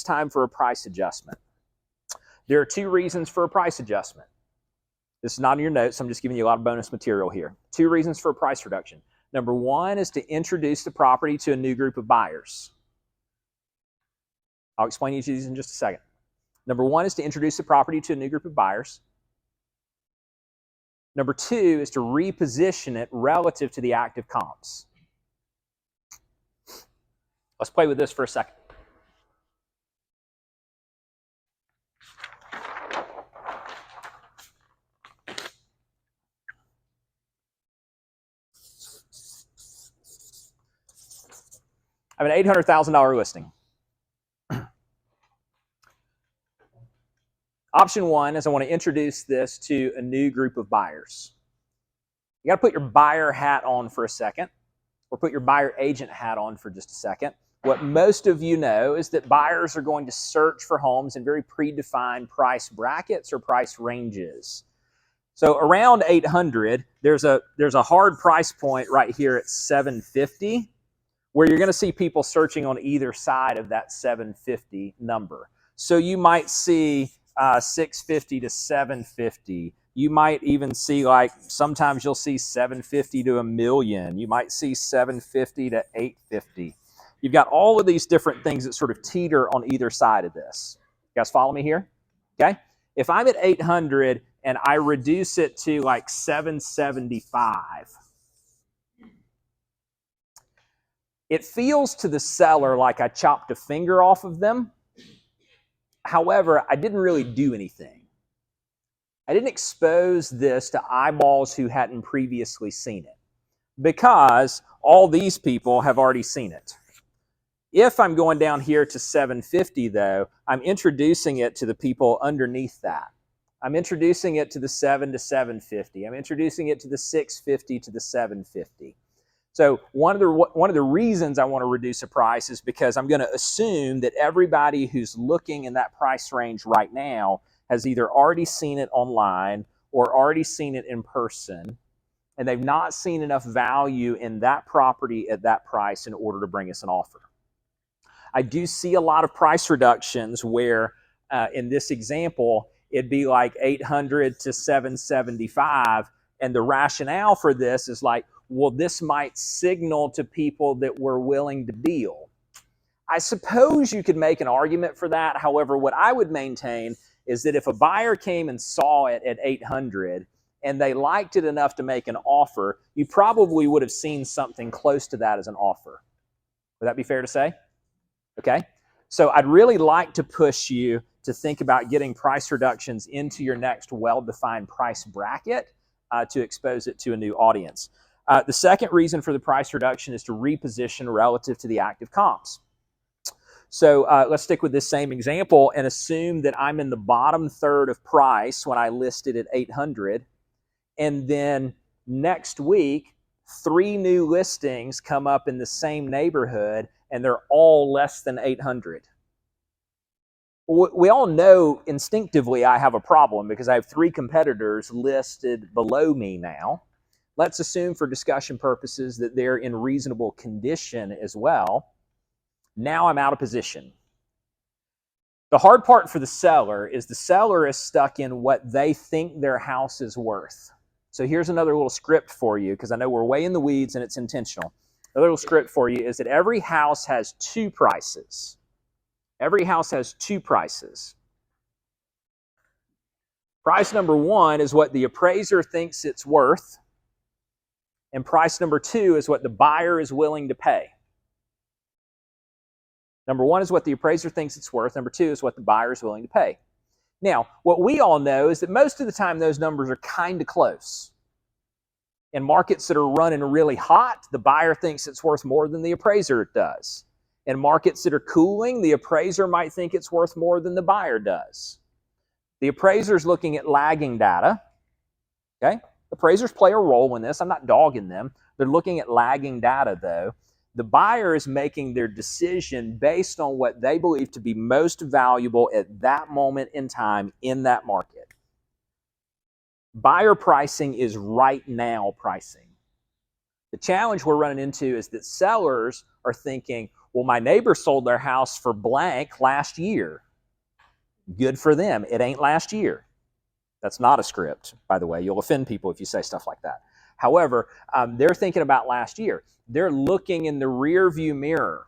It's time for a price adjustment. There are two reasons for a price adjustment. This is not in your notes. I'm just giving you a lot of bonus material here. Two reasons for a price reduction. Number one is to introduce the property to a new group of buyers. I'll explain each of these in just a second. Number one is to introduce the property to a new group of buyers. Number two is to reposition it relative to the active comps. Let's play with this for a second. I have an $800,000 listing. Option one is I want to introduce this to a new group of buyers. You got to put your buyer hat on for a second, or put your buyer agent hat on for just a second. What most of you know is that buyers are going to search for homes in very predefined price brackets or price ranges. So around 800, there's a hard price point right here at 750, where you're going to see people searching on either side of that 750 number. So you might see 650 to 750. You might even see, like, sometimes you'll see 750 to $1 million. You might see 750 to 850. You've got all of these different things that sort of teeter on either side of this. You guys follow me here? Okay. If I'm at 800 and I reduce it to like 775, it feels to the seller like I chopped a finger off of them. However, I didn't really do anything. I didn't expose this to eyeballs who hadn't previously seen it, because all these people have already seen it. If I'm going down here to 750, though, I'm introducing it to the people underneath that. I'm introducing it to the 7 to 750. I'm introducing it to the 650 to the 750. So one of the reasons I want to reduce a price is because I'm going to assume that everybody who's looking in that price range right now has either already seen it online or already seen it in person, and they've not seen enough value in that property at that price in order to bring us an offer. I do see a lot of price reductions where, in this example, it'd be like 800 to 775, and the rationale for this is like, well, this might signal to people that we're willing to deal. I suppose you could make an argument for that. However, what I would maintain is that if a buyer came and saw it at 800 and they liked it enough to make an offer, you probably would have seen something close to that as an offer. Would that be fair to say? Okay. So I'd really like to push you to think about getting price reductions into your next well-defined price bracket to expose it to a new audience. The second reason for the price reduction is to reposition relative to the active comps. So let's stick with this same example and assume that I'm in the bottom third of price when I listed at 800, and then next week 3 new listings come up in the same neighborhood and they're all less than 800. We all know instinctively I have a problem because I have 3 competitors listed below me now. Let's assume for discussion purposes that they're in reasonable condition as well. Now I'm out of position. The hard part for the seller is stuck in what they think their house is worth. So here's another little script for you, because I know we're way in the weeds and it's intentional. A little script for you is that every house has 2 prices. Every house has 2 prices. Price number 1 is what the appraiser thinks it's worth, and price number 2 is what the buyer is willing to pay. Number 1 is what the appraiser thinks it's worth. Number 2 is what the buyer is willing to pay. Now, what we all know is that most of the time those numbers are kind of close. In markets that are running really hot, the buyer thinks it's worth more than the appraiser does. In markets that are cooling, the appraiser might think it's worth more than the buyer does. The appraiser's looking at lagging data. Okay? Appraisers play a role in this. I'm not dogging them. They're looking at lagging data, though. The buyer is making their decision based on what they believe to be most valuable at that moment in time in that market. Buyer pricing is right now pricing. The challenge we're running into is that sellers are thinking, Well, my neighbor sold their house for blank last year. Good for them. It ain't last year. That's not a script, by the way. You'll offend people if you say stuff like that. However, they're thinking about last year. They're looking in the rear view mirror.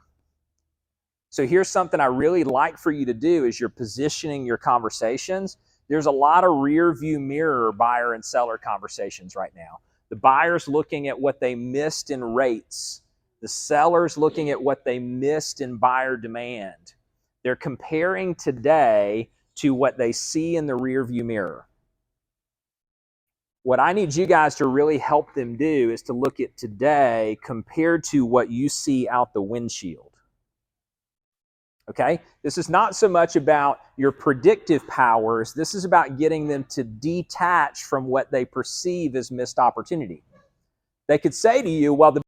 So here's something I really like for you to do as you're positioning your conversations. There's a lot of rear view mirror buyer and seller conversations right now. The buyer's looking at what they missed in rates. The seller's looking at what they missed in buyer demand. They're comparing today to what they see in the rear view mirror. What I need you guys to really help them do is to look at today compared to what you see out the windshield. Okay? This is not so much about your predictive powers. This is about getting them to detach from what they perceive as missed opportunity. They could say to you, well, the